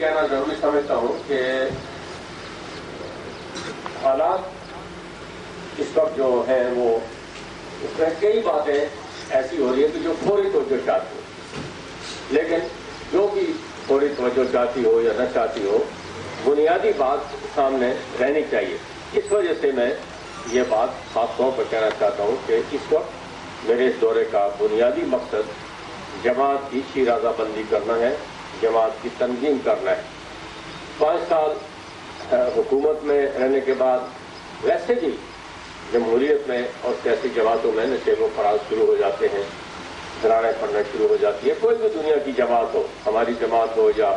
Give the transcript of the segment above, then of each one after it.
کہنا ضروری سمجھتا ہوں کہ حالات اس وقت جو ہیں وہ اس میں کئی باتیں ایسی ہو رہی ہیں کہ جو فوری توجہ چاہتی ہو، لیکن جو بھی فوری توجہ چاہتی ہو یا نہ چاہتی ہو، بنیادی بات سامنے رہنی چاہیے۔ اس وجہ سے میں یہ بات خاص طور پر کہنا چاہتا ہوں کہ اس وقت میرے اس دورے کا بنیادی مقصد جماعت کی شیرازہ بندی کرنا ہے، جماعت کی تنظیم کرنا ہے۔ 5 سال حکومت میں رہنے کے بعد ویسے بھی جمہوریت میں اور سیاسی جماعتوں میں نشیب و فراز شروع ہو جاتے ہیں، دھراریں پڑنا شروع ہو جاتی ہے۔ کوئی بھی دنیا کی جماعت ہو، ہماری جماعت ہو یا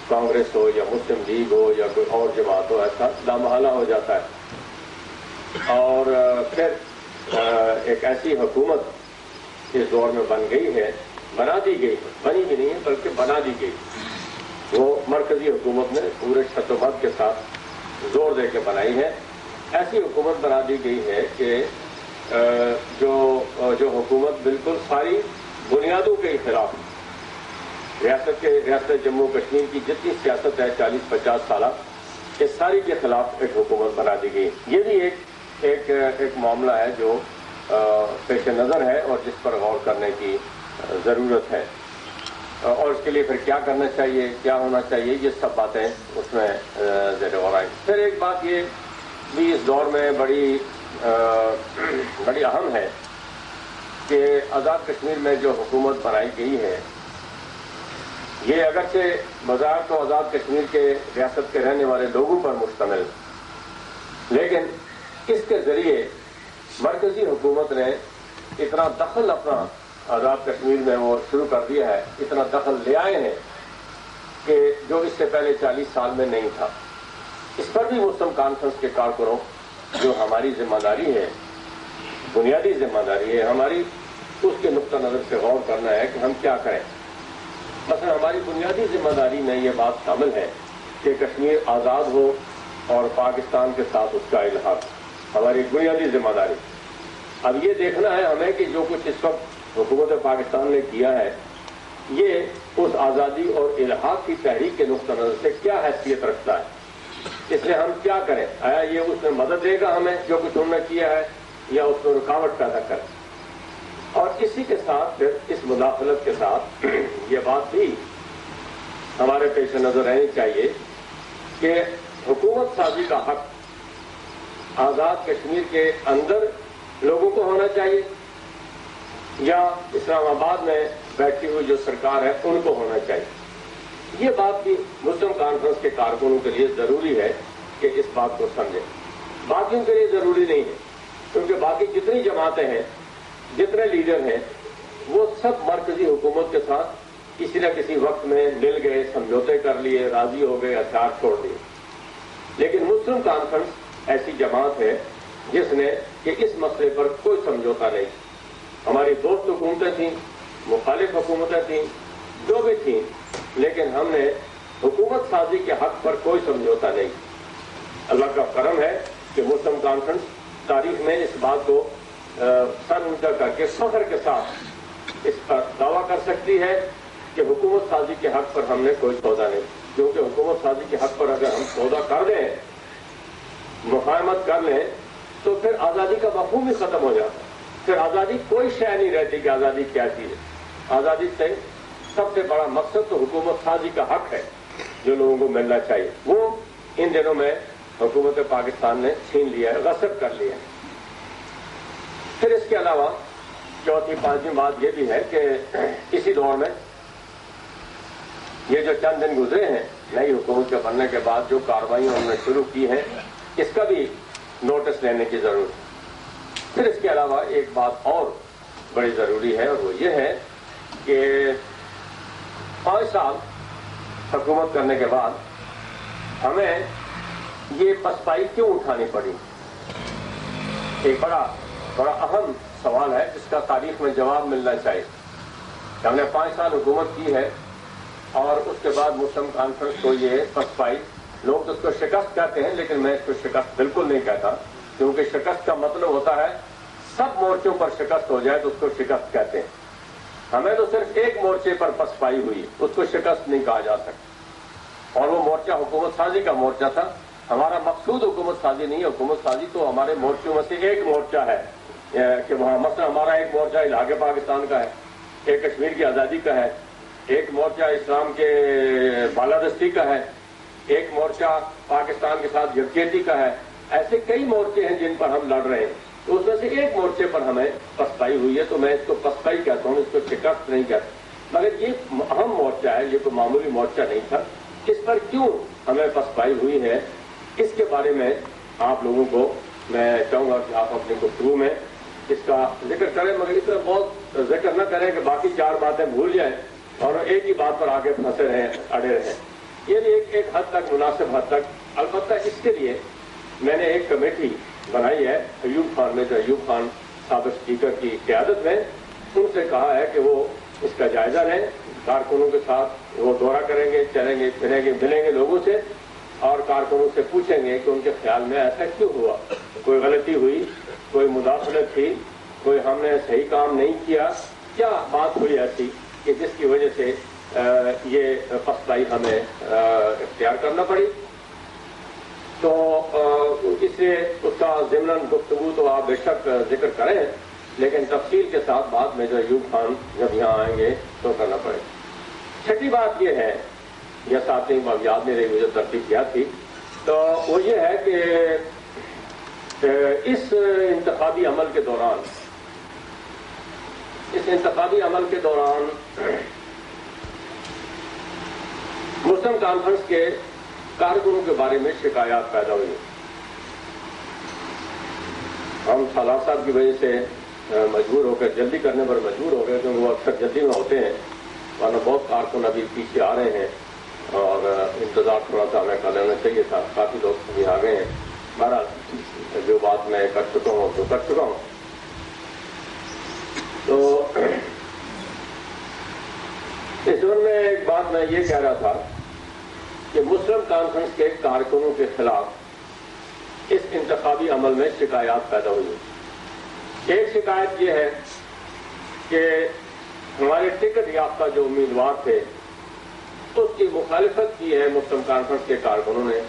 کانگریس ہو یا مسلم لیگ ہو یا کوئی اور جماعت ہو، ایسا لامحالہ ہو جاتا ہے۔ اور پھر ایک ایسی حکومت اس دور میں بن گئی ہے، بنا دی گئی، بنی بھی نہیں ہے بلکہ بنا دی گئی۔ وہ مرکزی حکومت نے پورے شد و بد کے ساتھ زور دے کے بنائی ہے۔ ایسی حکومت بنا دی گئی ہے کہ جو حکومت بالکل ساری بنیادوں کے خلاف، ریاست جموں کشمیر کی جتنی سیاست ہے 40-50 سالہ، اس ساری کے خلاف ایک حکومت بنا دی گئی۔ یہ بھی ایک معاملہ ہے جو پیش نظر ہے اور جس پر غور کرنے کی ضرورت ہے، اور اس کے لیے پھر کیا کرنا چاہیے، کیا ہونا چاہیے، یہ سب باتیں اس میں زیر غور آئیں۔ پھر ایک بات یہ بھی اس دور میں بڑی اہم ہے کہ آزاد کشمیر میں جو حکومت بنائی گئی ہے، یہ اگرچہ بظاہر تو آزاد کشمیر کے ریاست کے رہنے والے لوگوں پر مشتمل، لیکن اس کے ذریعے مرکزی حکومت نے اتنا دخل اپنا آزاد کشمیر میں وہ شروع کر دیا ہے، اتنا دخل لے آئے ہیں کہ جو اس سے پہلے 40 سال میں نہیں تھا۔ اس پر بھی مسلم کانفرنس کے کارکنوں جو ہماری ذمہ داری ہے، بنیادی ذمہ داری ہے ہماری، اس کے نقطہ نظر سے غور کرنا ہے کہ ہم کیا کریں۔ مثلا ہماری بنیادی ذمہ داری میں یہ بات شامل ہے کہ کشمیر آزاد ہو اور پاکستان کے ساتھ اس کا الحاق، ہماری بنیادی ذمہ داری۔ اب یہ دیکھنا ہے ہمیں کہ جو کچھ اس وقت حکومت پاکستان نے کیا ہے، یہ اس آزادی اور الحاق کی تحریک کے نقطہ نظر سے کیا حیثیت رکھتا ہے، اس لیے ہم کیا کریں۔ آیا یہ اس میں مدد دے گا ہمیں جو کچھ ہم نے کیا ہے، یا اس میں رکاوٹ پیدا کرے؟ اور اسی کے ساتھ پھر اس مداخلت کے ساتھ یہ بات بھی ہمارے پیش نظر رہنی چاہیے کہ حکومت سازی کا حق آزاد کشمیر کے اندر لوگوں کو ہونا چاہیے یا اسلام آباد میں بیٹھی ہوئی جو سرکار ہے ان کو ہونا چاہیے۔ یہ بات بھی مسلم کانفرنس کے کارکنوں کے لیے ضروری ہے کہ اس بات کو سمجھیں۔ باقیوں کے لیے ضروری نہیں ہے، کیونکہ باقی جتنی جماعتیں ہیں، جتنے لیڈر ہیں، وہ سب مرکزی حکومت کے ساتھ کسی نہ کسی وقت میں مل گئے، سمجھوتے کر لیے، راضی ہو گئے، ہتھیار چھوڑ دیے۔ لیکن مسلم کانفرنس ایسی جماعت ہے جس نے کہ اس مسئلے پر کوئی سمجھوتا نہیں۔ ہماری دوست حکومتیں تھیں، مخالف حکومتیں تھیں، جو بھی تھیں، لیکن ہم نے حکومت سازی کے حق پر کوئی سمجھوتا نہیں۔ اللہ کا کرم ہے کہ مسلم کانفرنس تاریخ میں اس بات کو سر اونچا کر کے فخر کے ساتھ اس پر دعویٰ کر سکتی ہے کہ حکومت سازی کے حق پر ہم نے کوئی سودا نہیں، کیونکہ حکومت سازی کے حق پر اگر ہم سودا کر دیں، مفاہمت کر لیں، تو پھر آزادی کا مفہوم ہی ختم ہو جاتا ہے۔ پھر آزادی کوئی شے نہیں رہتی کہ آزادی کیا چیز ہے۔ آزادی سے سب سے بڑا مقصد تو حکومت سازی کا حق ہے جو لوگوں کو ملنا چاہیے، وہ ان دنوں میں حکومت پاکستان نے چھین لیا ہے، غصب کر لیا ہے۔ پھر اس کے علاوہ چوتھی پانچویں بات یہ بھی ہے کہ اسی دور میں یہ جو چند دن گزرے ہیں نئی حکومت کے بننے کے بعد جو کارروائیاں انہوں نے شروع کی ہیں، اس کا بھی نوٹس لینے کی ضرورت ہے۔ پھر اس کے علاوہ ایک بات اور بڑی ضروری ہے، اور وہ یہ ہے کہ 5 سال حکومت کرنے کے بعد ہمیں یہ پسپائی کیوں اٹھانی پڑی؟ ایک بڑا اہم سوال ہے جس کا تاریخ میں جواب ملنا چاہیے۔ ہم نے 5 سال حکومت کی ہے اور اس کے بعد مسلم کانفرنس کو یہ پسپائی، لوگ اس کو شکست کہتے ہیں، لیکن میں اس کو شکست بالکل نہیں کہتا، کیونکہ شکست کا مطلب ہوتا ہے سب مورچوں پر شکست ہو جائے تو اس کو شکست کہتے ہیں۔ ہمیں تو صرف ایک مورچے پر پسپائی ہوئی، اس کو شکست نہیں کہا جا سکتا، اور وہ مورچہ حکومت سازی کا مورچہ تھا. ہمارا مقصود حکومت سازی نہیں ہے. حکومت سازی تو ہمارے مورچوں میں سے ایک مورچہ ہے کہ وہاں مثلا ہمارا ایک مورچہ الحاق پاکستان کا ہے, ایک کشمیر کی آزادی کا ہے, ایک مورچہ اسلام کے بالادستی کا ہے, ایک مورچہ پاکستان کے ساتھ یکجہتی کا ہے. ایسے کئی مورچے ہیں جن پر ہم لڑ رہے ہیں. تو اس میں سے ایک مورچے پر ہمیں پسپائی ہوئی ہے, تو میں اس کو پسپائی کہتا ہوں, اس کو شکست نہیں کہتا. مگر یہ اہم مورچہ ہے, یہ کوئی معمولی مورچہ نہیں تھا. اس پر کیوں ہمیں پسپائی ہوئی ہے, اس کے بارے میں آپ لوگوں کو میں چاہوں گا کہ آپ اپنی گفتگو میں اس کا ذکر کریں, مگر اس طرح بہت ذکر نہ کریں کہ باقی 4 باتیں بھول جائیں اور ایک ہی بات پر آگے پھنسے رہیں, اڑے رہیں. یہ ایک حد تک مناسب حد تک. البتہ اس کے لیے میں نے ایک کمیٹی بنائی ہے ایوب خان میں, جو ایوب خان سابق اسپیکر کی قیادت میں, ان سے کہا ہے کہ وہ اس کا جائزہ لیں, کارکنوں کے ساتھ وہ دورہ کریں گے, چلیں گے, پھریں گے, ملیں گے لوگوں سے اور کارکنوں سے پوچھیں گے کہ ان کے خیال میں ایسا کیوں ہوا, کوئی غلطی ہوئی, کوئی مداخلت تھی, کوئی ہم نے صحیح کام نہیں کیا, کیا بات ہوئی ایسی کہ جس کی وجہ سے یہ پسپائی ہمیں اختیار کرنا پڑی. تو اس سے اس کا ضمن گفتگو تو آپ بے شک ذکر کریں, لیکن تفصیل کے ساتھ بعد میں جو ایوب خان جب یہاں آئیں گے تو کرنا پڑے. چھٹی بات یہ ہے, یہ ساتھی یاد نہیں رہی مجھے ترتیب کیا تھی, تو وہ یہ ہے کہ اس انتخابی عمل کے دوران مسلم کانفرنس کے کارکنوں کے بارے میں شکایات پیدا ہوئی. ہم سالار صاحب کی وجہ سے مجبور ہو کر, جلدی کرنے پر مجبور ہو گئے, کیونکہ وہ اکثر جلدی میں ہوتے ہیں, ورنہ بہت کارکن ابھی پیچھے آ رہے ہیں اور انتظار تھوڑا سا ہمیں کر لینا چاہیے تھا. کافی لوگ ابھی آ گئے ہیں. بہرحال جو بات میں کر چکا ہوں تو کر چکا ہوں. تو اس زمن میں ایک بات میں یہ کہہ رہا تھا کہ مسلم کانفرنس کے کارکنوں کے خلاف اس انتخابی عمل میں شکایات پیدا ہوئی. ایک شکایت یہ ہے کہ ہمارے ٹکٹ یافتہ جو امیدوار تھے اس کی مخالفت کی ہے مسلم کانفرنس کے کارکنوں نے,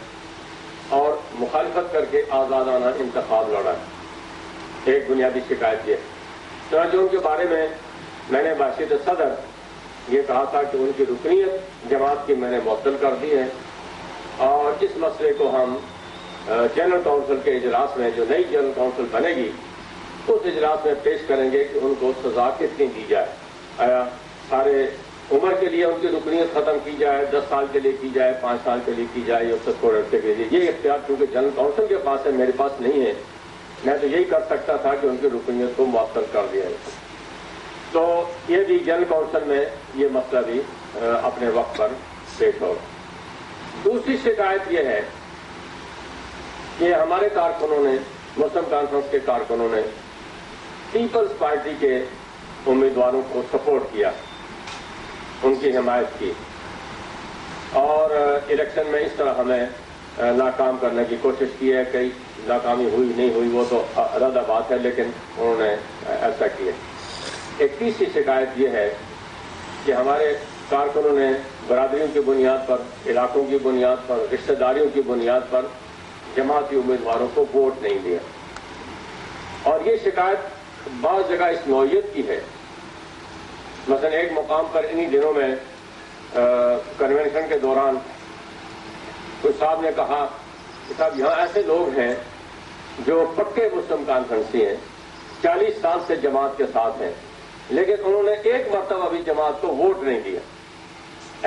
اور مخالفت کر کے آزادانہ انتخاب لڑا ہے. ایک بنیادی شکایت یہ ہے. چنانچہ ان کے بارے میں نے بحثیت صدر یہ کہا تھا کہ ان کی رکنیت جماعت کی میں نے معطل کر دی ہے, اور اس مسئلے کو ہم جنرل کونسل کے اجلاس میں, جو نئی جنرل کونسل بنے گی, اس اجلاس میں پیش کریں گے کہ ان کو سزا کتنی دی جائے. آیا سارے عمر کے لیے ان کی رکنیت ختم کی جائے, 10 سال کے لیے کی جائے, 5 سال کے لیے کی جائے, یا 70 عرصے کے لیے. یہ اختیار چونکہ جنرل کونسل کے پاس ہے, میرے پاس نہیں ہے. میں تو یہی کر سکتا تھا کہ ان کی رکنیت کو معطل کر دیا ہے. تو یہ بھی جنرل کونسل میں یہ مسئلہ بھی اپنے وقت پر پیش ہوگا. دوسری شکایت یہ ہے کہ ہمارے کارکنوں نے, مسلم کانفرنس کے کارکنوں نے پیپلز پارٹی کے امیدواروں کو سپورٹ کیا, ان کی حمایت کی, اور الیکشن میں اس طرح ہمیں ناکام کرنے کی کوشش کی ہے. کئی ناکامی ہوئی نہیں ہوئی وہ تو علیحدہ بات ہے, لیکن انہوں نے ایسا کیا. ایک تیسری شکایت یہ ہے کہ ہمارے کارکنوں نے برادریوں کی بنیاد پر, علاقوں کی بنیاد پر, رشتہ داریوں کی بنیاد پر جماعتی امیدواروں کو ووٹ نہیں دیا. اور یہ شکایت بعض جگہ اس نوعیت کی ہے. مثلا ایک مقام پر انہی دنوں میں کنونشن کے دوران کچھ صاحب نے کہا کہ صاحب یہاں ایسے لوگ ہیں جو پکے مسلم کانفرنسی ہیں, 40 سال سے جماعت کے ساتھ ہیں, لیکن انہوں نے ایک مرتبہ بھی جماعت کو ووٹ نہیں دیا.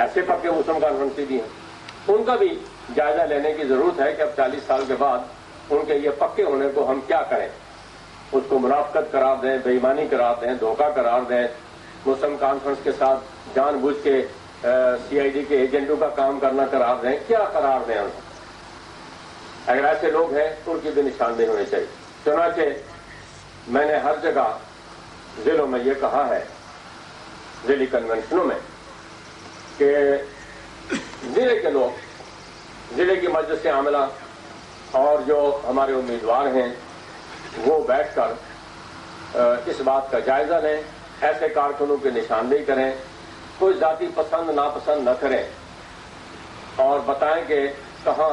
ایسے پکے مسلم کانفرنسی بھی ہیں. ان کا بھی جائزہ لینے کی ضرورت ہے کہ اب 40 سال کے بعد ان کے یہ پکے ہونے کو ہم کیا کریں. اس کو منافقت قرار دیں, بے ایمانی قرار دیں, دھوکہ قرار دیں, مسلم کانفرنس کے ساتھ جان بوجھ کے CID کے ایجنٹوں کا کام کرنا قرار دیں, کیا قرار دیں. اگر ایسے لوگ ہیں تو ان کی بھی نشاندہی ہونی چاہیے. چنانچہ میں نے ہر جگہ ضلعوں میں یہ کہا ہے, ضلعی کنونشنوں میں, کہ ضلع کے لوگ, ضلع کی مجلس عاملہ اور جو ہمارے امیدوار ہیں وہ بیٹھ کر اس بات کا جائزہ لیں, ایسے کارکنوں کی نشاندہی کریں, کوئی ذاتی پسند ناپسند نہ کریں. اور بتائیں کہ کہاں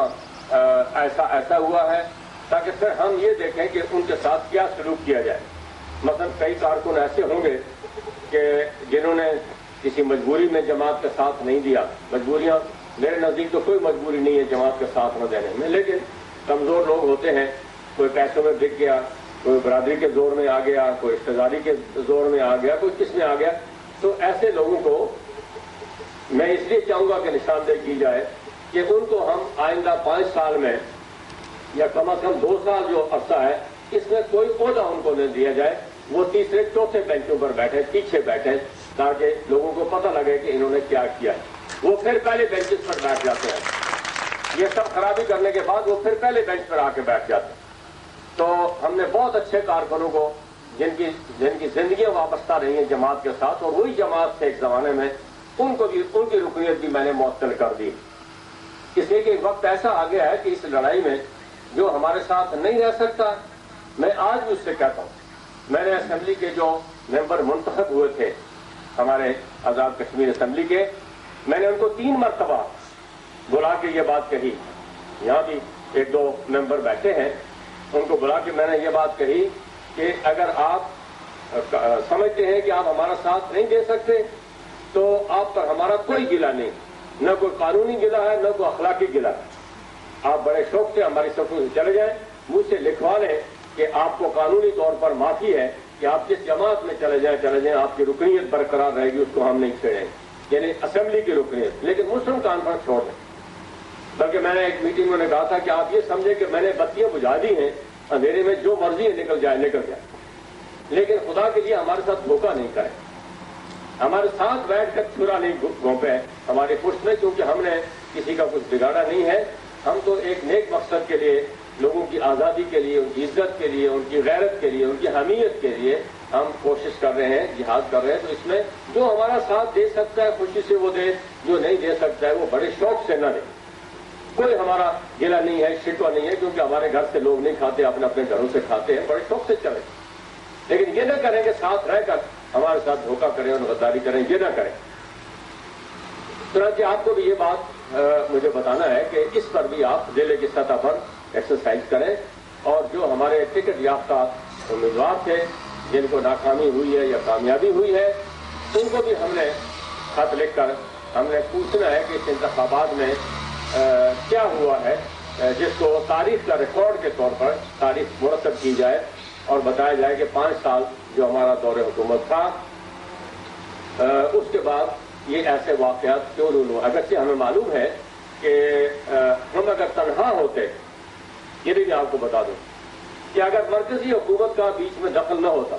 ایسا ہوا ہے، تاکہ پھر ہم یہ دیکھیں کہ ان کے ساتھ کیا سلوک کیا جائے۔ مثلا کئی کارکن ایسے ہوں گے کہ جنہوں نے کسی مجبوری میں جماعت کا ساتھ نہیں دیا۔ مجبوریاں میرے نزدیک تو کوئی مجبوری نہیں ہے جماعت کا ساتھ نہ دینے میں، لیکن کمزور لوگ ہوتے ہیں، کوئی پیسوں میں بک گیا، کوئی برادری کے زور میں آ گیا، کوئی رشتہ داری کے زور میں آ گیا، کوئی کس میں آ گیا، تو ایسے لوگوں کو میں اس لیے چاہوں گا کہ نشاندہی کی جائے کہ ان کو ہم آئندہ 5 سال میں یا کم از کم 2 سال جو عرصہ ہے اس میں کوئی عہدہ ان کو نہ دیا جائے، وہ تیسرے چوتھے بینچوں پر بیٹھے، پیچھے بیٹھے، تاکہ لوگوں کو پتہ لگے کہ انہوں نے کیا کیا ہے۔ وہ پھر پہلے بینچز پر بیٹھ جاتے ہیں، یہ سب خرابی کرنے کے بعد وہ پھر پہلے بینچ پر آ کے بیٹھ جاتے ہیں۔ تو ہم نے بہت اچھے کارکنوں کو جن کی زندگیاں وابستہ رہی ہیں جماعت کے ساتھ، اور وہی جماعت سے ایک زمانے میں ان کی رکنیت بھی میں نے معطل کر دی، اس لیے کہ ایک وقت ایسا آ گیا ہے کہ اس لڑائی میں جو ہمارے ساتھ نہیں رہ سکتا، میں آج بھی اس سے کہتا ہوں، میں نے اسمبلی کے جو ممبر منتخب ہوئے تھے ہمارے آزاد کشمیر اسمبلی کے، میں نے ان کو 3 مرتبہ بلا کے یہ بات کہی، یہاں بھی 1-2 ممبر بیٹھے ہیں، ان کو بلا کے میں نے یہ بات کہی کہ اگر آپ سمجھتے ہیں کہ آپ ہمارا ساتھ نہیں دے سکتے تو آپ پر ہمارا کوئی گلہ نہیں، نہ کوئی قانونی گلہ ہے نہ کوئی اخلاقی گلہ ہے، آپ بڑے شوق سے ہماری صفوں سے چلے جائیں، مجھ سے لکھوا لیں کہ آپ کو قانونی طور پر معافی ہے کہ آپ جس جماعت میں چلے جائیں، آپ کی رکنیت برقرار رہے گی، اس کو ہم نہیں چھیڑیں، یعنی اسمبلی کی رکنیت، لیکن مسلم کانفرنس چھوڑ دیں۔ بلکہ میں نے ایک میٹنگ میں کہا تھا کہ آپ یہ سمجھیں کہ میں نے بتیاں بجھا دی ہیں، اندھیرے میں جو مرضی ہے نکل جائے، لیکن خدا کے لیے ہمارے ساتھ دھوکہ نہیں کریں، ہمارے ساتھ بیٹھ کر چھرا نہیں گھونپے ہمارے پشت میں، کیونکہ ہم نے کسی کا کچھ بگاڑا نہیں ہے، ہم تو ایک نیک مقصد کے لیے، لوگوں کی آزادی کے لیے، ان کی عزت کے لیے، ان کی غیرت کے لیے، ان کی حمیت کے لیے ہم کوشش کر رہے ہیں، جہاد کر رہے ہیں، تو اس میں جو ہمارا ساتھ دے سکتا ہے خوشی سے وہ دے، جو نہیں دے سکتا ہے وہ بڑے شوق سے نہ دے، کوئی ہمارا گلہ نہیں ہے، شکوہ نہیں ہے، کیونکہ ہمارے گھر سے لوگ نہیں کھاتے، اپنے اپنے گھروں سے کھاتے ہیں، بڑے شوق سے چلے، لیکن یہ نہ کریں کہ ساتھ رہ کر ہمارے ساتھ دھوکہ کریں اور غداری کریں، یہ نہ کریں۔ چنانچہ آپ کو بھی یہ بات مجھے بتانا ہے کہ اس پر بھی آپ ضلع کی سطح پر ایکسرسائز کریں، اور جو ہمارے ٹکٹ یافتہ امیدوار تھے جن کو ناکامی ہوئی ہے یا کامیابی ہوئی ہے، ان کو بھی ہم نے خط لکھ کر ہم نے پوچھنا ہے کہ اس انتخابات میں کیا ہوا ہے، جس کو تاریخ کا ریکارڈ کے طور پر تاریخ مرتب کی جائے اور بتایا جائے کہ 5 سال جو ہمارا دور حکومت تھا، اس کے بعد یہ ایسے واقعات کیوں نہیں ہوئے۔ اگرچہ ہمیں معلوم ہے کہ ہم اگر تنہا ہوتے، یہ بھی میں آپ کو بتا دوں کہ اگر مرکزی حکومت کا بیچ میں دخل نہ ہوتا،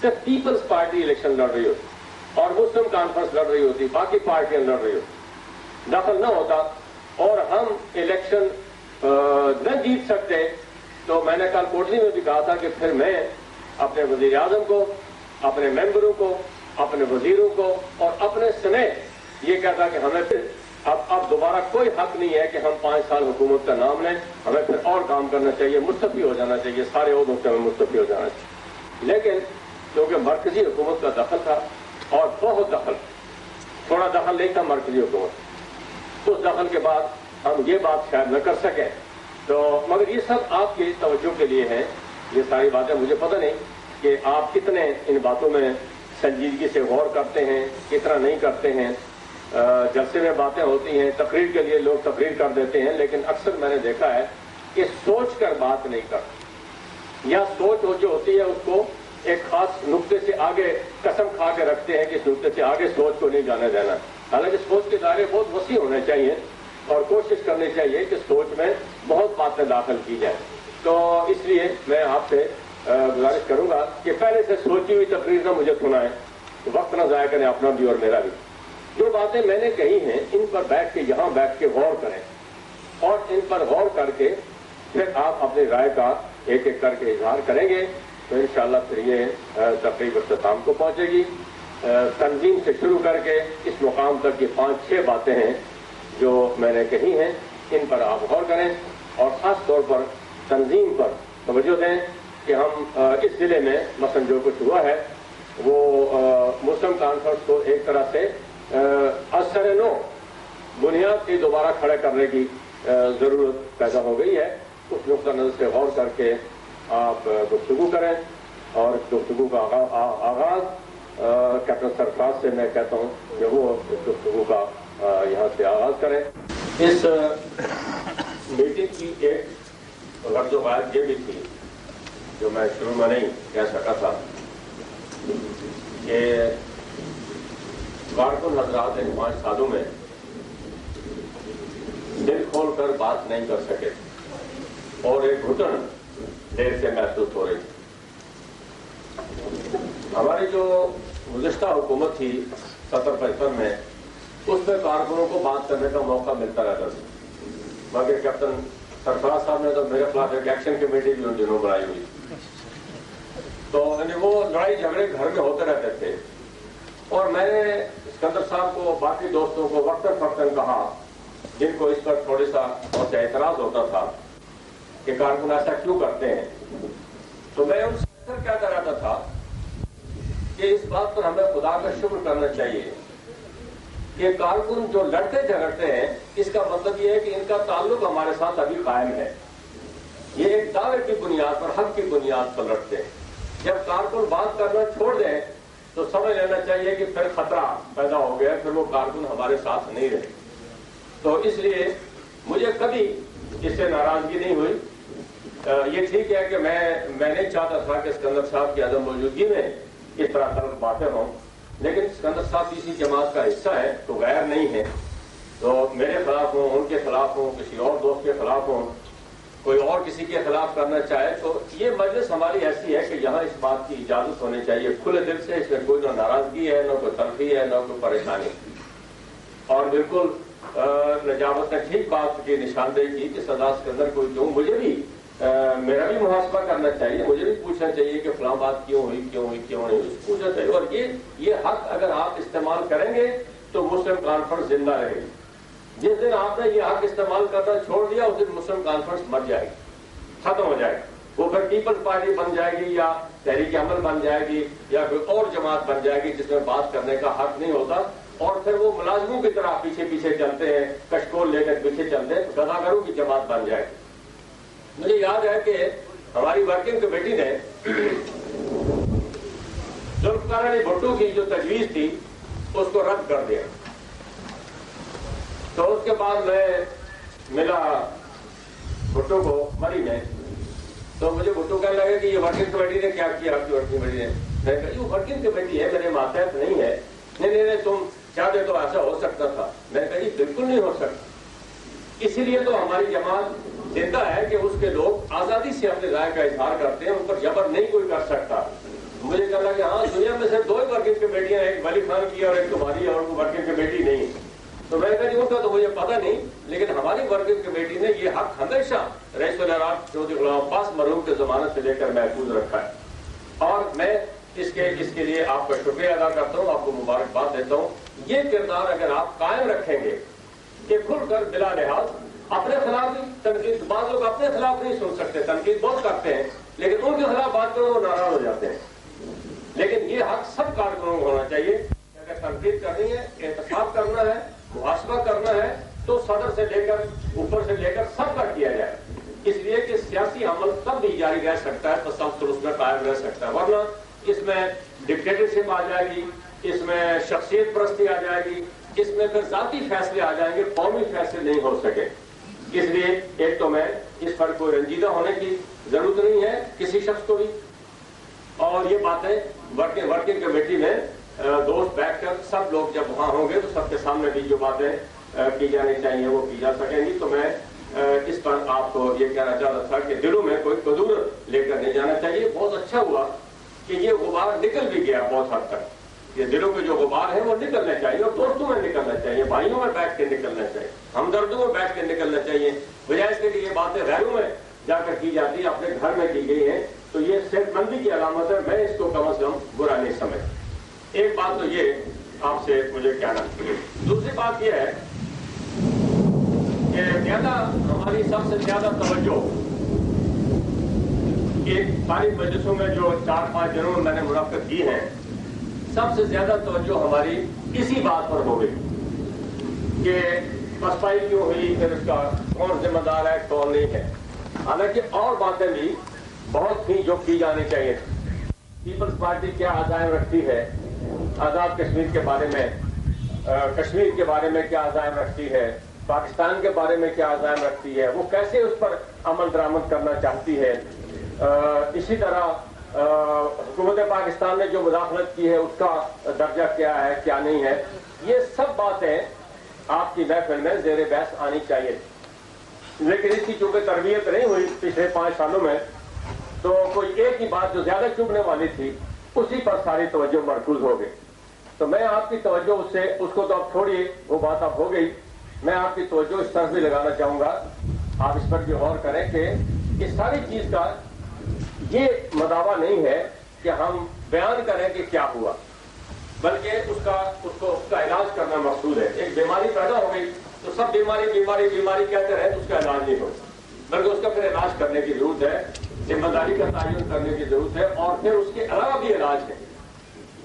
صرف پیپلز پارٹی الیکشن لڑ رہی ہوتی اور مسلم کانفرنس لڑ رہی ہوتی، باقی پارٹیاں لڑ رہی ہوتی، دخل نہ ہوتا اور ہم الیکشن نہ جیت سکتے، تو میں نے کل کوٹلی میں بھی کہا تھا کہ پھر میں اپنے وزیر اعظم کو، اپنے ممبروں کو، اپنے وزیروں کو اور اپنے سمیت یہ کہتا کہ ہمیں پھر اب دوبارہ کوئی حق نہیں ہے کہ ہم 5 سال حکومت کا نام لیں، ہمیں پھر اور کام کرنا چاہیے، مستعفی ہو جانا چاہیے، سارے عہدوں سے ہمیں مستعفی ہو جانا چاہیے، لیکن کیونکہ مرکزی حکومت کا دخل تھا، اور بہت دخل، تھوڑا دخل نہیں تھا مرکزی حکومت، اس دخل کے بعد ہم یہ بات شاید نہ کر سکیں، تو مگر یہ سب آپ کی توجہ کے لیے ہیں، یہ ساری باتیں مجھے پتہ نہیں کہ آپ کتنے ان باتوں میں سنجیدگی سے غور کرتے ہیں، کتنا نہیں کرتے ہیں۔ جلسے میں باتیں ہوتی ہیں، تقریر کے لیے لوگ تقریر کر دیتے ہیں، لیکن اکثر میں نے دیکھا ہے کہ سوچ کر بات نہیں کرتے، یا سوچ جو ہوتی ہے اس کو ایک خاص نقطے سے آگے قسم کھا کے رکھتے ہیں کہ اس نقطے سے آگے سوچ کو نہیں جانے دینا، حالانکہ سوچ کے دائرے بہت وسیع ہونے چاہیے اور کوشش کرنی چاہیے کہ سوچ میں بہت باتیں داخل کی جائیں۔ تو اس لیے میں آپ سے گزارش کروں گا کہ پہلے سے سوچی ہوئی تقریر نہ مجھے سنائیں، وقت نہ ضائع کریں اپنا بھی اور میرا بھی۔ جو باتیں میں نے کہی ہیں ان پر بیٹھ کے، یہاں بیٹھ کے غور کریں، اور ان پر غور کر کے پھر آپ اپنی رائے کا ایک ایک کر کے اظہار کریں گے، تو انشاءاللہ پھر یہ تقریب اختتام کو پہنچے گی۔ تنظیم سے شروع کر کے اس مقام تک یہ 5-6 باتیں ہیں جو میں نے کہی ہیں، ان پر آپ غور کریں، اور خاص طور پر تنظیم پر توجہ دیں کہ ہم اس ضلع میں مثلا جو کچھ ہوا ہے وہ مسلم کانفرنس کو ایک طرح سے اثر نو بنیاد کی دوبارہ کھڑے کرنے کی ضرورت پیدا ہو گئی ہے. اس نقطہ نظر سے غور کر کے آپ گفتگو کریں اور گفتگو کا آغاز کیپٹن سرفراز سے میں کہتا ہوں کہ وہ اس گفتگو کا یہاں سے آغاز کریں. اس میٹنگ کی ایک غرض و غایت یہ بھی تھی جو میں شروع میں نہیں کہہ سکا تھا کہ کارکن حضرات ان 5 سالوں میں دل کھول کر بات نہیں کر سکے اور ایک گھٹن دیر سے محسوس ہو رہی تھی. ہماری جو گزشتہ حکومت تھی 70-75 میں اس میں کارکنوں کو بات کرنے کا موقع ملتا رہتا تھا. مگر کیپٹن سرفراز صاحب نے تو میرے خلاف ایک ایکشن کمیٹی بھی ان دنوں بنائی ہوئی, تو وہ لڑائی جھگڑے گھر میں ہوتے رہتے تھے. اور میں نے اسکندر صاحب کو باقی دوستوں کو وقتاً فوقتاً کہا جن کو اس پر تھوڑا سا اعتراض ہوتا تھا کہ کارکن ایسا کیوں کرتے ہیں, تو میں ان سے کہتا رہتا تھا کہ اس بات پر ہمیں خدا کا شکر کرنا چاہیے کہ کارکن جو لڑتے جھگڑتے ہیں اس کا مطلب یہ ہے کہ ان کا تعلق ہمارے ساتھ ابھی قائم ہے. یہ ایک دعوے کی بنیاد پر, حق کی بنیاد پر لڑتے ہیں. جب کارکن بات کرنا چھوڑ دیں تو سمجھ لینا چاہیے کہ پھر خطرہ پیدا ہو گیا, پھر وہ کارکن ہمارے ساتھ نہیں رہے. تو اس لیے مجھے کبھی اس سے ناراضگی نہیں ہوئی. یہ ٹھیک ہے کہ میں نہیں چاہتا تھا کہ اسکندر صاحب کی عدم موجودگی میں اس طرح طرح باتیں ہوں, لیکن اسکندر صاحب کسی جماعت کا حصہ ہے تو غیر نہیں ہے. تو میرے خلاف ہوں, ان کے خلاف ہوں, کسی اور دوست کے خلاف ہوں, کوئی اور کسی کے خلاف کرنا چاہے تو یہ مجلس ہماری ایسی ہے کہ یہاں اس بات کی اجازت ہونی چاہیے کھلے دل سے. اس میں کوئی نہ ناراضگی ہے, نہ کوئی تلخی ہے, نہ کوئی پریشانی. اور بالکل نجابت نے ٹھیک بات کی نشاندہی کی کہ سزا اسکندر کو کیوں, مجھے بھی میرا بھی محاسبہ کرنا چاہیے, مجھے بھی پوچھنا چاہیے کہ فلاں بات کیوں ہوئی, کیوں نہیں پوچھنا چاہیے. اور یہ حق اگر آپ استعمال کریں گے تو مسلم کانفرنس زندہ رہے گی. جس دن آپ نے یہ حق استعمال کرنا چھوڑ دیا اس دن مسلم کانفرنس مر جائے گی, ختم ہو جائے گی. وہ پھر پیپلز پارٹی بن جائے گی یا تحریک عمل بن جائے گی یا کوئی اور جماعت بن جائے گی جس میں بات کرنے کا حق نہیں ہوتا. اور پھر وہ ملازموں کی طرح پیچھے چلتے ہیں, کشکول لے کر پیچھے چلتے ہیں, گداگروں کی جماعت بن جائے گی. مجھے یاد ہے کہ ہماری ورکنگ کمیٹی نے ذوالفقار علی بھٹو کی جو تجویز تھی اس کو رد کر دیا. تو اس کے بعد میں ملا بھٹو کو مری میں, تو مجھے بھٹو کہنے لگا کہ یہ ورکنگ کمیٹی نے کیا کیا, آپ کی ورکنگ کمیٹی نے. میں کہا یہ ورکنگ کمیٹی ہے, میرے ماتحت نہیں ہے. نہیں تم چاہتے تو ایسا ہو سکتا تھا. میں نے کہا یہ بالکل نہیں ہو سکتا. اسی لیے تو ہماری جماعت زندہ ہے کہ اس کے لوگ آزادی سے اپنے رائے کا اظہار کرتے ہیں, ان پر جبر نہیں کوئی کر سکتا. مجھے کہا کہ ہاں دنیا میں صرف 2 ہی ورکنگ کمیٹیاں ہیں, ایک ولی خان کی اور ایک تمہاری, اور وہ ورکنگ کمیٹی نہیں. تو میں نے کہا ان کا تو مجھے پتا نہیں, لیکن ہماری ورکنگ کمیٹی نے یہ حق ہمیشہ رئیس العراق چودھری غلام عباس مرحوم کے زمانے سے لے کر محفوظ رکھا ہے. اور میں اس کے لیے آپ کا شکریہ ادا کرتا ہوں, آپ کو مبارکباد دیتا ہوں. یہ کردار اگر آپ قائم رکھیں گے کہ کھل کر بلا لحاظ اپنے خلاف بھی تنقید, بعض لوگ اپنے خلاف نہیں سن سکتے, تنقید بہت کرتے ہیں, لیکن ان کے خلاف بات کرو وہ ناراض ہو جاتے ہیں. لیکن یہ حق سب کارکنوں کو ہونا چاہیے کہ اگر تنقید کرنی ہے, احتساب کرنا ہے, محاسبہ کرنا ہے تو صدر سے لے کر اوپر سے لے کر سب کا کیا جائے. اس لیے کہ سیاسی عمل تب بھی جاری رہ سکتا ہے, تسلسل اس میں قائم رہ سکتا ہے. ورنہ اس میں ڈکٹیٹرشپ آ جائے گی, اس میں شخصیت پرستی آ جائے گی, اس میں پھر ذاتی فیصلے آ جائیں گے, قومی فیصلے نہیں ہو سکے. اس لیے ایک تو میں اس پر کوئی رنجیدہ ہونے کی ضرورت نہیں ہے کسی شخص کو بھی. اور یہ باتیں ورکنگ کمیٹی میں دوست بیٹھ کر سب لوگ جب وہاں ہوں گے تو سب کے سامنے بھی جو باتیں کی جانی چاہیے وہ کی جا سکیں گی. تو میں اس پر آپ کو یہ کہنا چاہتا تھا کہ دلوں میں کوئی قدور لے کر نہیں جانا چاہیے. بہت اچھا ہوا کہ یہ غبار نکل بھی گیا بہت حد تک. یہ دلوں کے جو غبار ہے وہ نکلنا چاہیے, اور دوستوں میں نکلنا چاہیے, بھائیوں میں بیٹھ کے نکلنا چاہیے, ہمدردوں میں بیٹھ کے نکلنا چاہیے, بجائے اس کے کہ یہ باتیں غیروں میں جا کر کی جاتی ہیں, اپنے گھر میں کی گئی ہیں. تو یہ صحت مندی کی علامت ہے, میں اس کو کم از کم برا نہیں سمجھ. ایک بات تو یہ آپ سے مجھے کہنا. دوسری بات یہ ہے کہ ہماری سب سے زیادہ توجہ ایک ساری مجلسوں میں جو 4-5 دنوں میں نے منعقد کی ہیں, سب سے زیادہ توجہ ہماری اسی بات پر ہو گئی کہ پسپائی کیوں ہوئی، پھر اس کا کون ذمہ دار ہے کون نہیں ہے. حالانکہ اور باتیں بھی بہت تھیں جو کی جانی چاہیے. پیپلز پارٹی کیا عزائم رکھتی ہے آزاد کشمیر کے بارے میں، کشمیر کے بارے میں کیا عزائم رکھتی ہے، پاکستان کے بارے میں کیا عزائم رکھتی ہے، وہ کیسے اس پر عمل درآمد کرنا چاہتی ہے. اسی طرح حکومت پاکستان نے جو مداخلت کی ہے اس کا درجہ کیا ہے کیا نہیں ہے. یہ سب باتیں آپ کی محفل میں زیر بحث آنی چاہیے. لیکن اس کی چونکہ تربیت نہیں ہوئی پچھلے 5 سالوں میں، تو کوئی ایک ہی بات جو زیادہ چبھنے والی تھی اسی پر ساری توجہ مرکوز ہو گئی. تو میں آپ کی توجہ اس کو تو اب چھوڑیے، وہ بات اب ہو گئی. میں آپ کی توجہ اس طرف بھی لگانا چاہوں گا، آپ اس پر بھی غور کریں کہ اس ساری چیز کا یہ مداوع نہیں ہے کہ ہم بیان کریں کہ کیا ہوا، بلکہ اس کا علاج کرنا مقصود ہے. ایک بیماری پیدا ہو گئی تو سب بیماری بیماری بیماری کہتے رہے تو اس کا علاج نہیں ہو، بلکہ اس کا پھر علاج کرنے کی ضرورت ہے، ذمہ داری کا تعین کرنے کی ضرورت ہے، اور پھر اس کے علاوہ بھی علاج ہے.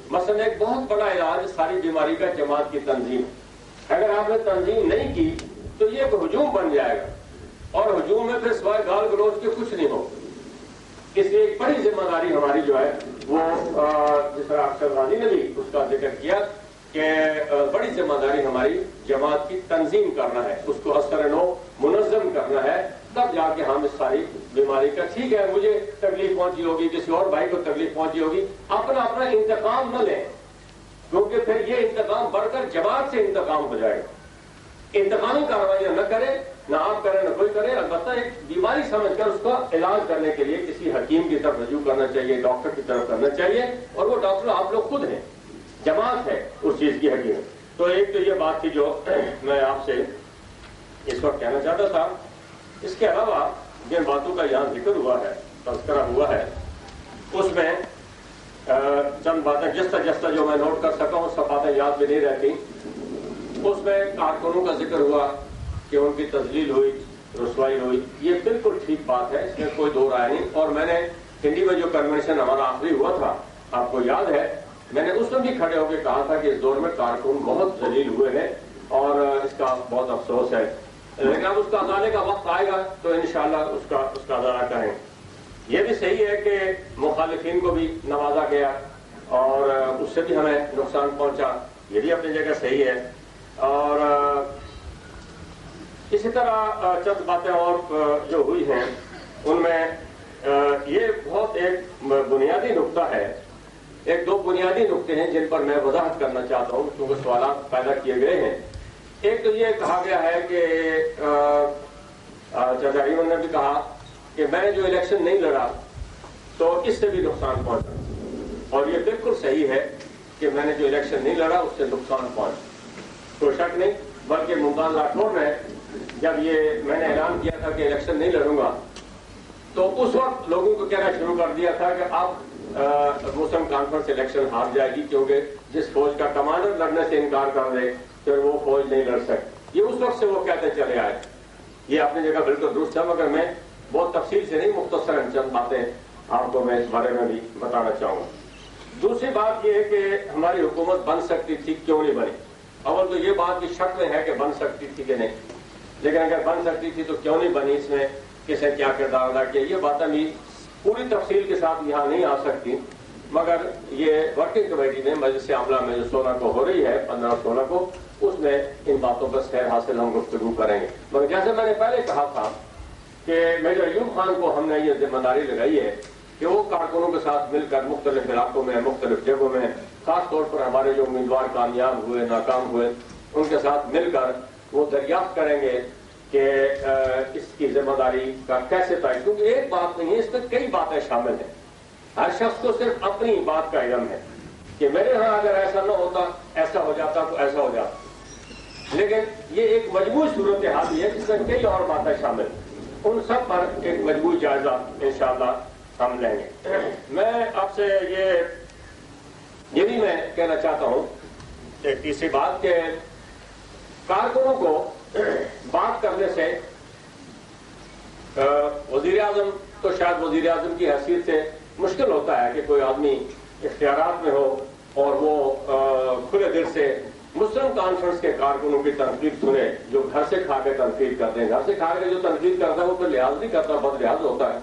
مثلا ایک بہت بڑا علاج ساری بیماری کا جماعت کی تنظیم. اگر آپ نے تنظیم نہیں کی تو یہ ایک ہجوم بن جائے گا، اور ہجوم میں پھر سوائے گال گلوچ کے کچھ نہیں ہو. اس لیے ایک بڑی ذمہ داری ہماری جو ہے وہ جس طرح اکثر غازی نے بھی اس کا ذکر کیا کہ بڑی ذمہ داری ہماری جماعت کی تنظیم کرنا ہے، اس کو اثر نو منظم کرنا ہے. تب جا کے ہم اس ساری بیماری کا، ٹھیک ہے مجھے تکلیف پہنچی ہوگی، کسی اور بھائی کو تکلیف پہنچی ہوگی، اپنا انتقام نہ لیں، کیونکہ پھر یہ انتقام بڑھ کر جماعت سے انتقام ہو جائے گا. انتقامی کارروائیاں نہ کریں، نہ آپ کریں نہ کوئی کرے. البتہ ایک بیماری سمجھ کر اس کا علاج کرنے کے لیے کسی حکیم کی طرف رجوع کرنا چاہیے، ڈاکٹر کی طرف کرنا چاہیے، اور وہ ڈاکٹر آپ لوگ خود ہیں، جماعت ہے اس چیز کی حکیم. تو ایک تو یہ بات تھی جو میں آپ سے اس وقت کہنا چاہتا تھا. اس کے علاوہ جن باتوں کا یہاں ذکر ہوا ہے، تذکرہ ہوا ہے، اس میں چند باتیں جستا جو میں نوٹ کر سکا ہوں، سب باتیں یاد بھی نہیں رہتی. اس میں کارکنوں کا ذکر ہوا کہ ان کی تذلیل ہوئی، رسوائی ہوئی. یہ بالکل ٹھیک بات ہے، اس میں کوئی دو رائے نہیں. اور میں نے ہندی میں جو کنونشن ہمارا آخری ہوا تھا آپ کو یاد ہے، میں نے اس میں بھی کھڑے ہو کے کہا تھا کہ اس دور میں کارکن بہت ذلیل ہوئے ہیں اور اس کا بہت افسوس ہے. لیکن اب اس کا ازالے کا وقت آئے گا تو انشاءاللہ اس کا ازالہ کریں. یہ بھی صحیح ہے کہ مخالفین کو بھی نوازا گیا اور اس سے بھی ہمیں نقصان پہنچا، یہ بھی اپنی جگہ صحیح ہے. اور اسی طرح چند باتیں اور جو ہوئی ہیں ان میں یہ بہت ایک بنیادی نقطہ ہے. ایک دو بنیادی نقطے ہیں جن پر میں وضاحت کرنا چاہتا ہوں کیونکہ سوالات پیدا کیے گئے ہیں. ایک تو یہ کہا گیا ہے کہ چچا ایمن نے بھی کہا کہ میں نے جو الیکشن نہیں لڑا تو اس سے بھی نقصان پہنچا، اور یہ بالکل صحیح ہے کہ میں نے جو الیکشن نہیں لڑا اس سے نقصان پہنچا، کوئی شک نہیں. بلکہ ممتاز راٹھور نے جب یہ میں نے اعلان کیا تھا کہ الیکشن نہیں لڑوں گا تو اس وقت لوگوں کو کہنا شروع کر دیا تھا کہ اب مسلم کانفرنس الیکشن ہار جائے گی، کیونکہ جس فوج کا کمانڈر لڑنے سے انکار کر دے پھر وہ فوج نہیں لڑ سکتی. یہ اس وقت سے وہ کہتے چلے آئے. یہ اپنی جگہ بالکل درست ہے، مگر میں بہت تفصیل سے نہیں، مختصر چند باتیں آپ کو میں اس بارے میں بھی بتانا چاہوں گا. دوسری بات یہ ہے کہ ہماری حکومت بن سکتی تھی، کیوں نہیں بنی. اول تو یہ بات کی شک میں ہے کہ بن سکتی تھی کہ نہیں، لیکن اگر بن سکتی تھی تو کیوں نہیں بنی، اس میں کس نے کیا کردار ادا کیا. یہ باتیں بھی پوری تفصیل کے ساتھ یہاں نہیں آ سکتی، مگر یہ ورکنگ کمیٹی میں مجلس عاملہ میں جو 16 کو ہو رہی ہے، 15-16 کو، اس میں ان باتوں پر خیر حاصل ہم گفتگو کریں گے. مگر جیسے میں نے پہلے کہا تھا کہ میجر ایوب خان کو ہم نے یہ ذمہ داری لگائی ہے کہ وہ کارکنوں کے ساتھ مل کر مختلف علاقوں میں، مختلف جگہوں میں، خاص طور پر ہمارے جو امیدوار کامیاب ہوئے، ناکام ہوئے، ان کے ساتھ مل کر وہ دریافت کریں گے کہ اس کی ذمہ داری کا کیسے تعین. کیونکہ ایک بات نہیں ہے، اس میں کئی باتیں شامل ہیں. ہر شخص کو صرف اپنی بات کا علم ہے کہ میرے ہاں اگر ایسا نہ ہوتا، ایسا ہو جاتا تو ایسا ہو جاتا. لیکن یہ ایک مجموعی صورتحال ہے جس میں کئی اور باتیں شامل ہیں. ان سب پر ایک مجموعی جائزہ انشاءاللہ ہم لیں گے. میں آپ سے یہ بھی میں کہنا چاہتا ہوں ایک تیسری بات کہ کارکنوں کو بات کرنے سے وزیر اعظم تو شاید وزیر اعظم کی حیثیت سے مشکل ہوتا ہے کہ کوئی آدمی اختیارات میں ہو اور وہ کھلے دل سے مسلم کانفرنس کے کارکنوں کی تنقید سنے جو گھر سے کھا کے تنقید کرتے ہیں. گھر سے کھا کے جو تنقید کرتا ہے وہ پھر لحاظ نہیں کرتا, بد لحاظ ہوتا ہے.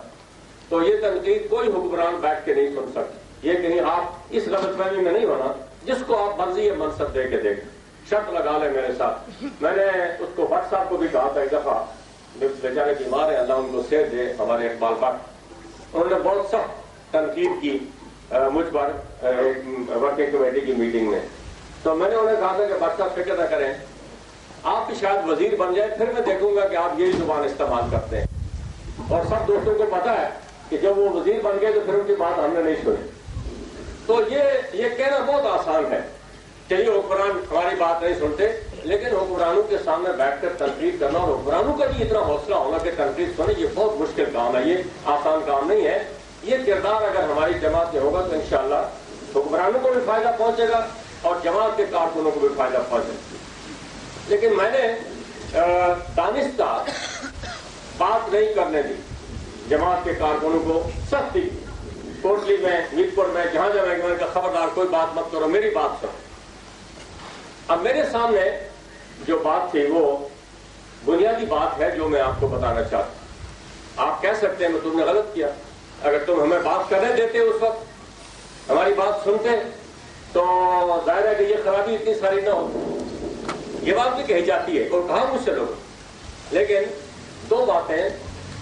تو یہ تنقید کوئی حکمران بیٹھ کے نہیں سن سکتا. یہ کہیں آپ اس غلط فہمی میں نہیں ہونا, جس کو آپ مرضی منصب دے کے دیکھیں, شرط لگا لیں میرے ساتھ. میں نے اس کو بٹ صاحب کو بھی کہا تھا ایک دفعہ, بیچارے بیمار ہیں, اللہ ان کو صحت دے, ہمارے اقبال بٹ, انہوں نے بہت سخت تنقید کی مجھ پر ورکنگ کمیٹی کی میٹنگ میں. تو میں نے انہیں کہا تھا کہ بٹ صاحب فکر نہ کریں, آپ بھی شاید وزیر بن جائے, پھر میں دیکھوں گا کہ آپ یہی زبان استعمال کرتے ہیں. اور سب دوستوں کو پتا ہے کہ جب وہ وزیر بن گئے تو پھر ان کی بات ہم نے نہیں سنی. تو یہ کہنا بہت آسان ہے, چلیے حکمران ہماری بات نہیں سنتے, لیکن حکمرانوں کے سامنے بیٹھ کر تنقید کرنا اور حکمرانوں کا بھی اتنا حوصلہ ہونا کہ تنقید سنے, یہ بہت مشکل کام ہے, یہ آسان کام نہیں ہے. یہ کردار اگر ہماری جماعت میں ہوگا تو انشاءاللہ حکمرانوں کو بھی فائدہ پہنچے گا اور جماعت کے کارکنوں کو بھی فائدہ پہنچے گا. لیکن میں نے دانستہ بات نہیں کرنے دی جماعت کے کارکنوں کو, سختی کوٹلی میں, میرپور میں, جہاں جہاں میں نے کہا خبردار کوئی بات مت کرو, میری بات سنو. اب میرے سامنے جو بات تھی وہ بنیادی بات ہے جو میں آپ کو بتانا چاہتا ہوں. آپ کہہ سکتے ہیں تم نے غلط کیا, اگر تم ہمیں بات کرنے دیتے اس وقت, ہماری بات سنتے, تو ظاہر ہے کہ یہ خرابی اتنی ساری نہ ہوتی. یہ بات بھی کہی جاتی ہے اور کہا مجھ سے لوگ. لیکن دو باتیں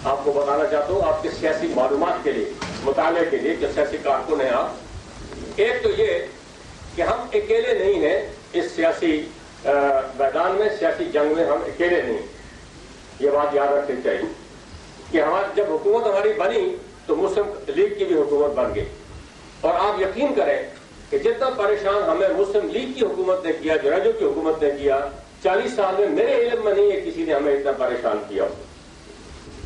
آپ کو بتانا چاہتا ہوں آپ کے سیاسی معلومات کے لیے, مطالعے کے لیے, جو سیاسی کارکن ہیں آپ. ایک تو یہ کہ ہم اکیلے نہیں ہیں اس سیاسی میدان میں, سیاسی جنگ میں ہم اکیلے نہیں. یہ بات یاد رکھنی چاہیے کہ جب حکومت ہماری بنی تو مسلم لیگ کی بھی حکومت بن گئی. اور آپ یقین کریں کہ جتنا پریشان ہمیں مسلم لیگ کی حکومت نے کیا, جراجو کی حکومت نے کیا, 40 سال میں میرے علم میں نہیں ہے کسی نے ہمیں اتنا پریشان کیا.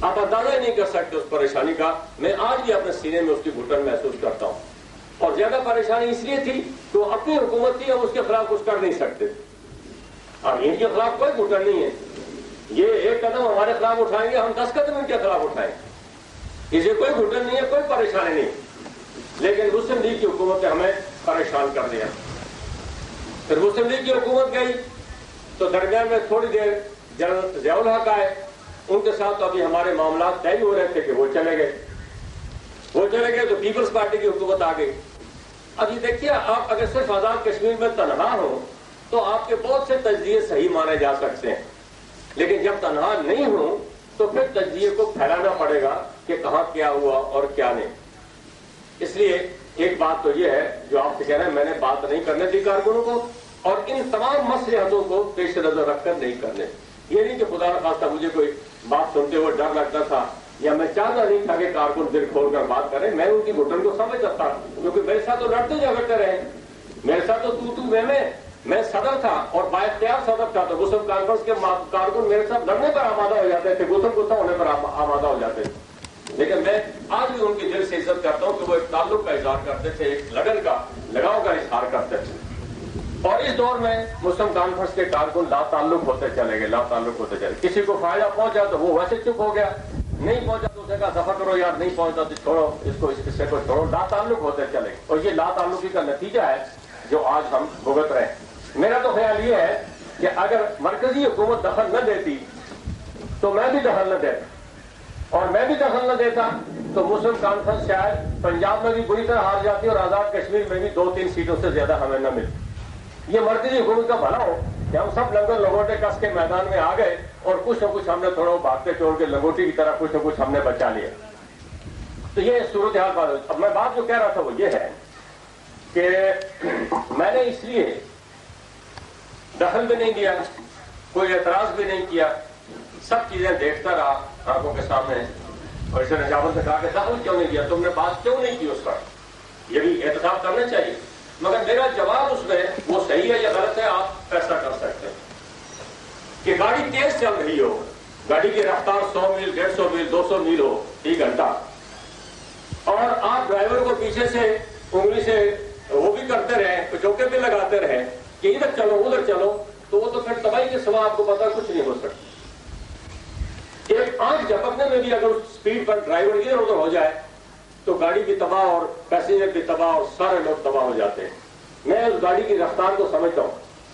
آپ اندازہ ہی نہیں کر سکتے اس پریشانی کا. میں آج بھی اپنے سینے میں اس کی گھٹن محسوس کرتا ہوں. اور زیادہ پریشانی اس لیے تھی کہ وہ اپنی حکومت تھی, ہم اس کے خلاف کچھ کر نہیں سکتے. اب ان کے خلاف کوئی گھٹن نہیں ہے, یہ ایک قدم ہمارے خلاف اٹھائیں گے, ہم 10 قدم ان کے خلاف اٹھائیں گے. اسے کوئی گھٹن نہیں ہے, کوئی پریشانی نہیں. لیکن مسلم لیگ کی حکومت نے ہمیں پریشان کر دیا. پھر مسلم لیگ کی حکومت گئی تو درمیان میں تھوڑی دیر جنرل ضیاء الحق آئے, ان کے ساتھ تو ابھی ہمارے معاملات طے ہو رہے تھے کہ وہ چلے گئے تو پیپلز پارٹی کی حکومت آ گئی. اب یہ دیکھیے, آپ اگر صرف آزاد کشمیر میں تنہا ہو تو آپ کے بہت سے تجزیے صحیح مانے جا سکتے ہیں, لیکن جب تنہا نہیں ہو تو پھر تجزیے کو پھیلانا پڑے گا کہ کہاں کیا ہوا اور کیا نہیں. اس لیے ایک بات تو یہ ہے جو آپ سے کہہ رہے ہیں, میں نے بات نہیں کرنے دی کارکنوں کو, اور ان تمام مصلحتوں کو پیش نظر رکھ کر نہیں کرنے. یہ نہیں کہ خدا نخواستہ مجھے کوئی بات سنتے ہوئے ڈر لگتا تھا یا میں چاہتا نہیں تھا کہ کارکن دل کھول کر بات کریں. میں ان کی گھٹن کو سمجھتا تھا, کیونکہ میرے ساتھ تو لڑتے جھگڑتے رہے, میرے ساتھ تو میں صدر تھا اور بااختیار صدر تھا, تو مسلم کانفرنس کے کارکن میرے ساتھ لڑنے پر آمادہ ہو جاتے تھے, غصہ ہونے پر آمادہ ہو جاتے تھے. لیکن میں آج بھی ان کی دل سے عزت کرتا ہوں کہ وہ ایک تعلق کا اظہار کرتے تھے, ایک لگن کا, لگاؤ کا اظہار کرتے تھے. اور اس دور میں مسلم کانفرنس کے کارکن لا تعلق ہوتے چلے گئے. کسی کو فائدہ پہنچا تو وہ ویسے چپ ہو گیا, نہیں پہنچا تو اسے کہا دفع کرو یار, نہیں پہنچا تو چھوڑو اس کو, اس قصے کو چھوڑو. لا تعلق ہوتے چلے گئے, اور یہ لا تعلقی کا نتیجہ ہے جو آج ہم بھگت رہے ہیں. میرا تو خیال یہ ہے کہ اگر مرکزی حکومت دخل نہ دیتی تو میں بھی دخل نہ دیتا, اور میں بھی دخل نہ دیتا تو مسلم کانفرنس شاید پنجاب میں بھی بری طرح ہار جاتی اور آزاد کشمیر میں بھی 2-3 سیٹوں سے زیادہ ہمیں نہ ملتی. یہ مرکزی حکومت کا بھلا ہو کہ ہم سب لنگر لنگوٹے کس کے میدان میں آ گئے اور کچھ نہ کچھ ہم نے تھوڑا بھاگتے چھوڑ کے لنگوٹی کی طرح کچھ نہ کچھ ہم نے بچا لیا. تو یہ صورتحال بات ہے. اب میں بات جو کہہ رہا تھا وہ یہ ہے کہ میں نے اس لیے دخل بھی نہیں دیا, کوئی اعتراض بھی نہیں کیا, سب چیزیں دیکھتا رہا آنکھوں کے سامنے. اور اسے نجابت نے کہا کہ دخل کیوں نہیں دیا, تم نے بات کیوں نہیں کی اس پر, یہ بھی احتساب کرنا چاہیے. مگر میرا جواب اس میں وہ صحیح ہے یا غلط ہے آپ فیصلہ کر سکتے ہیں. کہ گاڑی تیز چل رہی ہو, گاڑی کی رفتار 100 میل 150 میل 200 میل ہو فی گھنٹہ, اور آپ ڈرائیور کو پیچھے سے انگلی سے وہ بھی کرتے رہے, چوکے بھی لگاتے رہے کہ ادھر چلو ادھر چلو, تو وہ تو پھر تباہی کے سوا آپ کو پتا کچھ نہیں ہو سکتا. ایک آنکھ جھپکنے میں بھی اگر اس سپیڈ پر ڈرائیور ادھر ادھر ہو جائے تو گاڑی بھی تباہ اور پیسنجر بھی تباہ اور سارے لوگ تباہ ہو جاتے ہیں. میں اس گاڑی کی رفتار کو سمجھتا ہوں,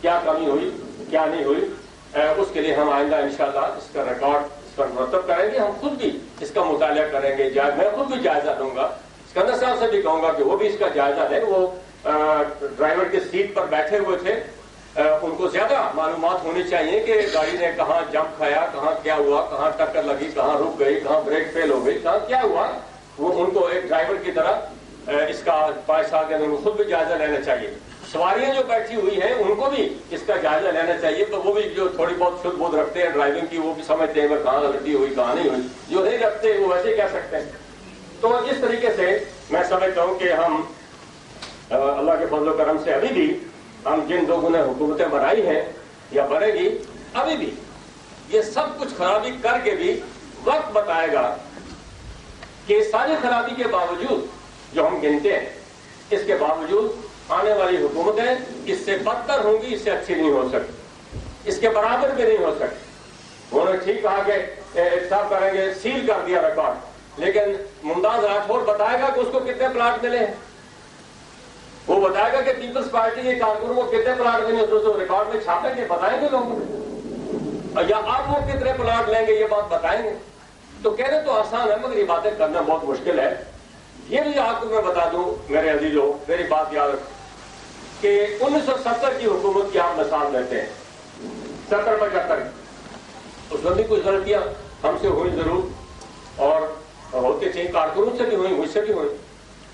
کیا کمی ہوئی، کیا نہیں ہوئی، اس کے لیے ہم آئندہ انشاءاللہ اس کا ریکارڈ اس پر مرتب کریں گے. ہم خود بھی اس کا مطالعہ کریں گے، میں خود بھی جائزہ لوں گا. سکندر صاحب سے بھی کہوں گا کہ وہ بھی اس کا جائزہ لیں. وہ ڈرائیور کی سیٹ پر بیٹھے ہوئے تھے، ان کو زیادہ معلومات ہونی چاہیے کہ گاڑی نے کہاں جمپ کھایا، کہاں کیا ہوا، کہاں ٹکر لگی، کہاں رک گئی، کہاں بریک فیل ہو گئی، کہاں کیا ہوا. وہ ان کو ایک ڈرائیور کی طرح اس کا 5 سال کے اندر خود بھی جائزہ لینا چاہیے. سواریاں جو بیٹھی ہوئی ہیں ان کو بھی اس کا جائزہ لینا چاہیے. تو وہ بھی جو تھوڑی بہت شدھ بودھ رکھتے ہیں ڈرائیونگ کی، وہ بھی سمجھتے ہیں کہ کہاں غلطی ہوئی کہاں نہیں ہوئی. جو نہیں رکھتے وہ ویسے کہہ سکتے ہیں. تو اس طریقے سے میں سمجھتا ہوں کہ ہم اللہ کے فضل و کرم سے ابھی بھی ہم جن لوگوں نے حکومتیں بنائی ہیں یا بنے گی، ابھی بھی یہ سب کچھ خرابی کر کے بھی وقت بتائے گا کہ ساری خرابی کے باوجود جو ہم گنتے ہیں، اس کے باوجود آنے والی حکومتیں اس سے بدتر ہوں گی، اس سے اچھی نہیں ہو سکتی، اس کے برابر بھی نہیں ہو سکتی. انہوں نے ٹھیک کہا کہ احتساب کریں گے، سیل کر دیا ریکارڈ، لیکن ممتاز راٹھور بتائے گا کہ اس کو کتنے پلاٹ ملے ہیں. وہ بتائے گا کہ پیپلز پارٹی کے کارکنوں کو کتنے پلاٹ ملے، تو ریکارڈ میں چھاپیں گے، بتائیں گے لوگوں کو. یا آپ وہ کتنے پلاٹ لیں گے یہ بات بتائیں گے. تو کہنے تو آسان ہے مگر یہ باتیں کرنا بہت مشکل ہے. یہ بھی آپ کو میں بتا دوں میرے عزیزو، میری بات یاد رکھیں کہ 1970 کی حکومت کی آپ مثال لیتے ہیں، 70-75 اس میں بھی کچھ غلطیاں ہم سے ہوئی ضرور، اور ہوتی تھیں، کارکنوں سے بھی ہوئی، مجھ سے بھی ہوئی،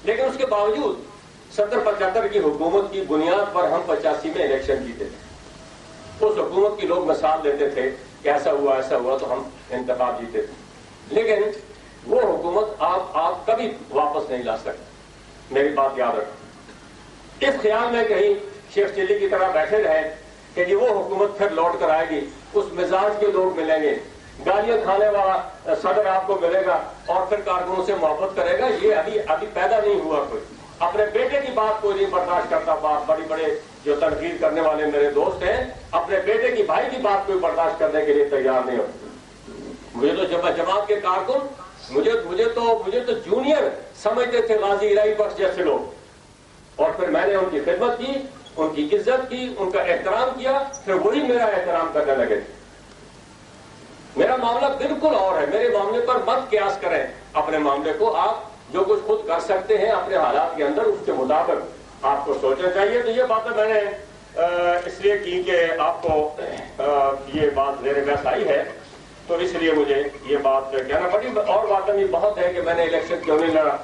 لیکن اس کے باوجود 70-75 کی حکومت کی بنیاد پر ہم 85 میں الیکشن جیتے تھے. اس حکومت کی لوگ مثال دیتے تھے کہ ایسا ہوا تو ہم انتخاب جیتے تھے. لیکن وہ حکومت آپ کبھی واپس نہیں لا سکتے. میری بات یاد رکھیں. اس خیال میں کہیں شیخ چلی کی طرح بیٹھے رہے کہ یہ وہ حکومت پھر لوٹ کر آئے گی، اس مزاج کے لوگ ملیں گے، گالیاں کھانے والا صدر آپ کو ملے گا اور پھر کارکنوں سے محبت کرے گا. یہ ابھی پیدا نہیں ہوا. کوئی اپنے بیٹے کی بات کوئی نہیں برداشت کرتا. بڑے جو تنقید کرنے والے میرے دوست ہیں، اپنے بیٹے کی بھائی کی بات کوئی برداشت کرنے کے لیے تیار نہیں ہوتا. مجھے تو جماعت کے کارکن مجھے تو جونیئر سمجھتے تھے، غازی الہی بخش جیسے لوگ. اور پھر میں نے ان کی خدمت کی، ان کی عزت کی، ان کا احترام کیا، پھر وہی میرا احترام کرنے لگے. میرا معاملہ بالکل اور ہے. میرے معاملے پر مت قیاس کریں اپنے معاملے کو. آپ جو کچھ خود کر سکتے ہیں اپنے حالات کے اندر، اس کے مطابق آپ کو سوچنا چاہیے. تو یہ باتیں میں نے اس لیے کی کہ آپ کو یہ بات زیر بحث آئی ہے، تو اس لیے مجھے یہ بات کہنا پڑی. اور باتیں بھی بہت ہے کہ میں نے الیکشن کیوں نہیں لڑا.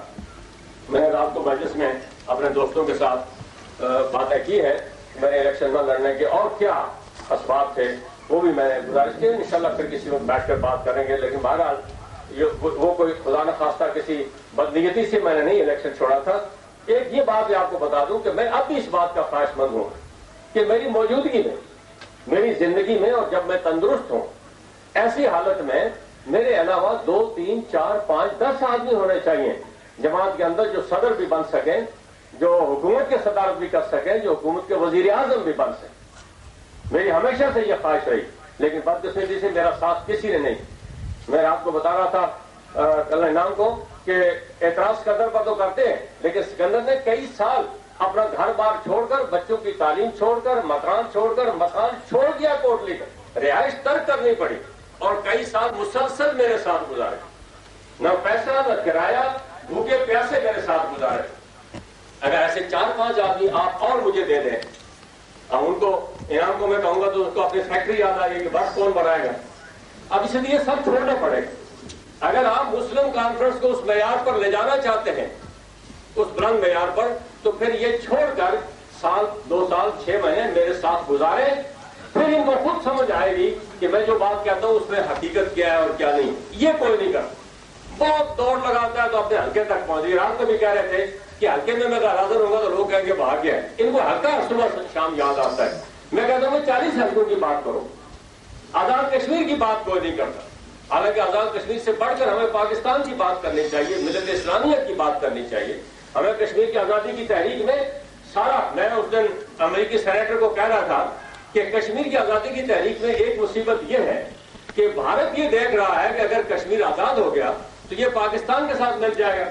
میں نے رات کو مجلس میں اپنے دوستوں کے ساتھ باتیں کی ہے، میں نے الیکشن نہ لڑنے کے اور کیا اسباب تھے وہ بھی میں نے گزارش کی. انشاءاللہ پھر کسی وقت بیٹھ کر بات کریں گے. لیکن بہرحال وہ کوئی خدا نخواستہ کسی بدنیتی سے میں نے نہیں الیکشن چھوڑا تھا. ایک یہ بات بھی آپ کو بتا دوں کہ میں اب بھی اس بات کا خواہش مند ہوں کہ میری موجودگی میں، میری زندگی میں، اور جب میں تندرست ہوں، ایسی حالت میں میرے علاوہ 2 3 4 5 10 آدمی ہونے چاہیے جماعت کے اندر، جو صدر بھی بن سکیں، جو حکومت کی صدارت بھی کر سکیں، جو حکومت کے وزیر اعظم بھی بن سکیں. میری ہمیشہ سے یہ خواہش رہی، لیکن بدقسمتی سے میرا ساتھ کسی نے نہیں. میں آپ کو بتا رہا تھا کل نام کو کہ اعتراض سکندر پر تو کرتے ہیں، لیکن سکندر نے کئی سال اپنا گھر بار چھوڑ کر، بچوں کی تعلیم چھوڑ کر، مکان چھوڑ دیا، کوٹ لے کر رہائش ترک کرنی پڑی، اور کئی سال مسلسل میرے ساتھ گزارے. نہ پیسہ نہ کرایہ، بھوکے پیاسے میرے ساتھ گزارے. اگر ایسے 4-5 آدمی آپ اور مجھے دے دیں، ان کو انعام کو میں کہوں گا تو اس کو اپنی فیکٹری یاد آئے گی کہ بس کون بنائے گا. اب اس لیے سب چھوڑنا پڑے گا. اگر آپ مسلم کانفرنس کو اس معیار پر لے جانا چاہتے ہیں، اس بلند معیار پر، تو پھر یہ چھوڑ کر 1 2 سال 6 مہینے میرے ساتھ گزارے. پھر ان کو خود سمجھ آئے گی کہ میں جو بات کہتا ہوں اس میں حقیقت کیا ہے اور کیا نہیں. یہ کوئی نہیں کرتا. بہت دوڑ لگاتا ہے تو اپنے حلقے تک پہنچے. رات کو بھی کہہ رہے تھے کہ حلقے میں اگر حاضر ہوگا تو لوگ کہیں گے بھاگ گیا ہے. ان کو حلقہ صبح شام یاد آتا ہے. میں کہتا ہوں 40 حلقوں کی بات کرو، آزاد کشمیر کی بات کوئی نہیں کرتا. حالانکہ آزاد کشمیر سے بڑھ کر ہمیں پاکستان کی بات کرنی چاہیے، ملت اسلامیہ کی بات کرنی چاہیے. ہمیں کشمیر کی آزادی کی تحریک میں میں اس دن امریکی سینیٹر کو کہہ رہا تھا کہ کشمیر کی آزادی کی تحریک میں ایک مصیبت یہ ہے کہ بھارت یہ دیکھ رہا ہے کہ اگر کشمیر آزاد ہو گیا تو یہ پاکستان کے ساتھ مل جائے گا.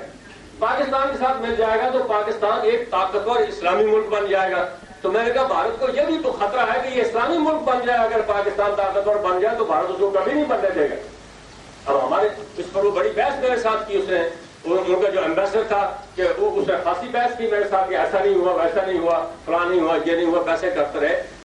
پاکستان کے ساتھ مل جائے گا تو پاکستان ایک طاقتور اسلامی ملک بن جائے گا. تو میں نے کہا بھارت کو یہ بھی تو خطرہ ہے کہ یہ اسلامی ملک بن جائے. اگر پاکستان طاقتور بن جائے تو بھارت اس کو کبھی نہیں بننے دے گا. اب ہمارے اس پر وہ بڑی بحث میرے ساتھ کی اس نے. ان کا جو ایمبیسڈر تھا کہ اس نے خاصی بحث کی میرے ساتھ کہ ایسا نہیں ہوا ویسا نہیں ہوا فلاں نہیں ہوا یہ نہیں ہوا پیسے کرتے رہے.